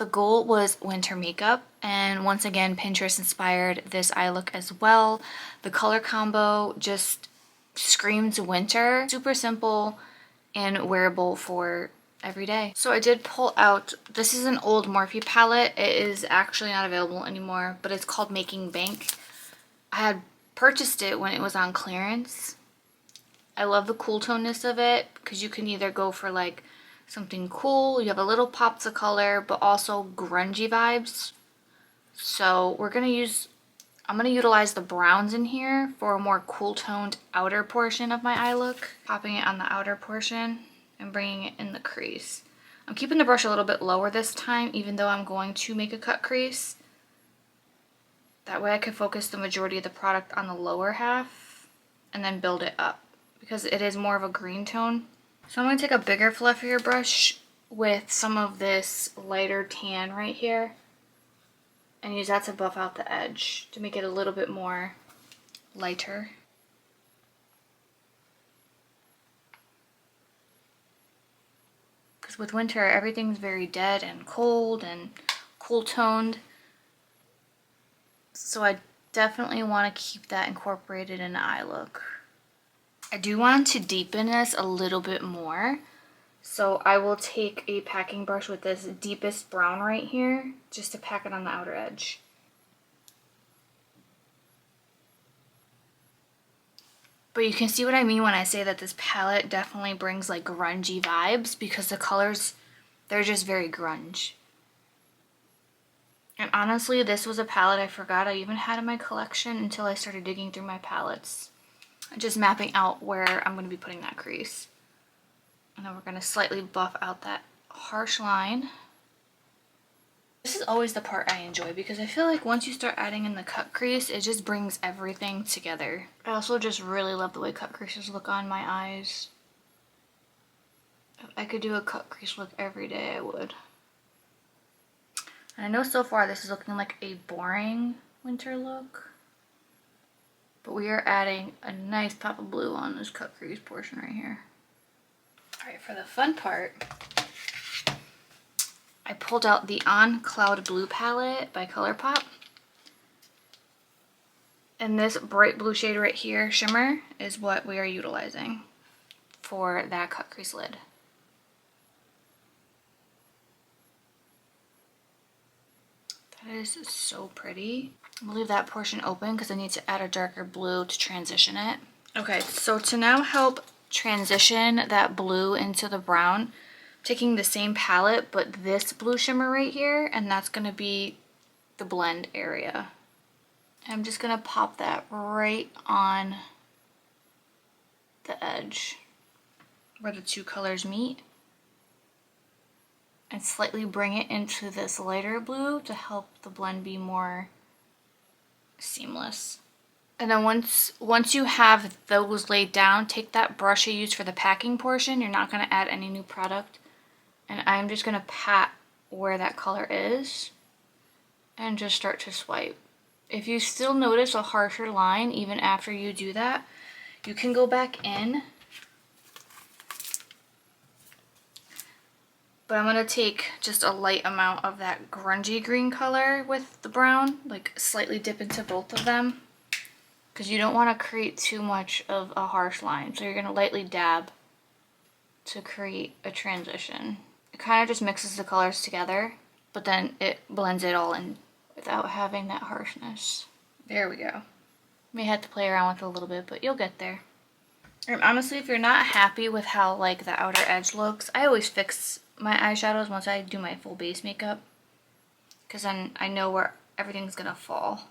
The goal was winter makeup, and once again Pinterest inspired this eye look as well. The color combo just screams winter. Super simple and wearable for every day. So I did pull out, this is an old Morphe palette. It is actually not available anymore, but it's called Making Bank. I had purchased it when it was on clearance. I love the cool toneness of it because you can either go for like something cool, you have a little pops of color, but also grungy vibes. So I'm gonna utilize the browns in here for a more cool toned outer portion of my eye look. Popping it on the outer portion and bringing it in the crease. I'm keeping the brush a little bit lower this time, even though I'm going to make a cut crease. That way I can focus the majority of the product on the lower half and then build it up, because it is more of a green tone. So I'm going to take a bigger, fluffier brush with some of this lighter tan right here and use that to buff out the edge to make it a little bit more lighter. Because with winter, everything's very dead and cold and cool toned. So I definitely want to keep that incorporated in the eye look. I do want to deepen this a little bit more. So I will take a packing brush with this deepest brown right here, just to pack it on the outer edge. But you can see what I mean when I say that this palette definitely brings like grungy vibes, because the colors, they're just very grunge. And honestly, this was a palette I forgot I even had in my collection until I started digging through my palettes. Just mapping out where I'm going to be putting that crease. And then we're going to slightly buff out that harsh line. This is always the part I enjoy, because I feel like once you start adding in the cut crease, it just brings everything together. I also just really love the way cut creases look on my eyes. If I could do a cut crease look every day, I would. And I know so far this is looking like a boring winter look, but we are adding a nice pop of blue on this cut crease portion right here. Alright, for the fun part, I pulled out the On Cloud Blue palette by ColourPop. And this bright blue shade right here, Shimmer, is what we are utilizing for that cut crease lid. That is so pretty. I'm gonna leave that portion open because I need to add a darker blue to transition it. Okay, so to now help transition that blue into the brown, I'm taking the same palette but this blue shimmer right here, and that's gonna be the blend area. I'm just gonna pop that right on the edge where the two colors meet, and slightly bring it into this lighter blue to help the blend be more seamless. And then once you have those laid down, take that brush you used for the packing portion. You're not going to add any new product. And I'm just going to pat where that color is and just start to swipe. If you still notice a harsher line even after you do that, you can go back in. But I'm going to take just a light amount of that grungy green color with the brown, like slightly dip into both of them, because you don't want to create too much of a harsh line. So you're going to lightly dab to create a transition. It kind of just mixes the colors together, but then it blends it all in without having that harshness. There we go. May have to play around with it a little bit, but you'll get there. And honestly, if you're not happy with how like the outer edge looks, I always fix my eyeshadows once I do my full base makeup, because then I know where everything's gonna fall.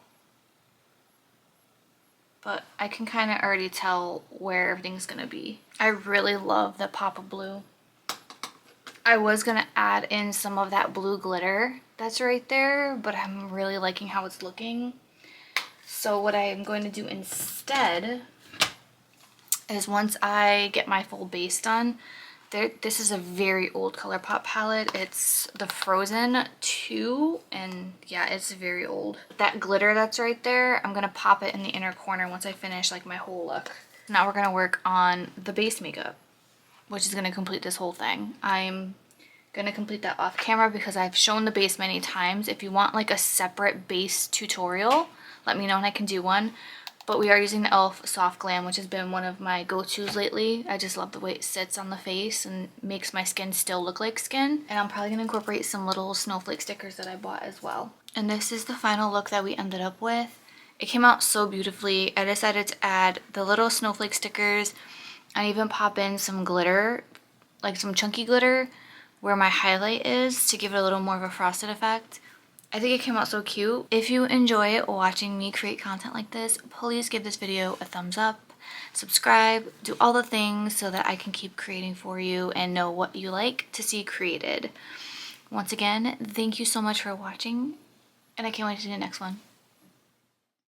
But I can kind of already tell where everything's gonna be. I really love the pop of blue. I was gonna add in some of that blue glitter that's right there, but I'm really liking how it's looking. So what I am going to do instead is, once I get my full base done, this is a very old ColourPop palette. It's the Frozen 2, and yeah, it's very old. That glitter that's right there, I'm gonna pop it in the inner corner once I finish like my whole look. Now we're gonna work on the base makeup, which is gonna complete this whole thing. I'm Gonna complete that off camera because I've shown the base many times. If you want like a separate base tutorial, let me know and I can do one. But we are using the e.l.f. Soft Glam, which has been one of my go-tos lately. I just love the way it sits on the face and makes my skin still look like skin. And I'm probably gonna incorporate some little snowflake stickers that I bought as well. And this is the final look that we ended up with. It came out so beautifully. I decided to add the little snowflake stickers and even pop in some glitter, like some chunky glitter, where my highlight is to give it a little more of a frosted effect. I think it came out so cute. If you enjoy watching me create content like this, please give this video a thumbs up, subscribe, do all the things so that I can keep creating for you and know what you like to see created. Once again, thank you so much for watching, and I can't wait to do the next one.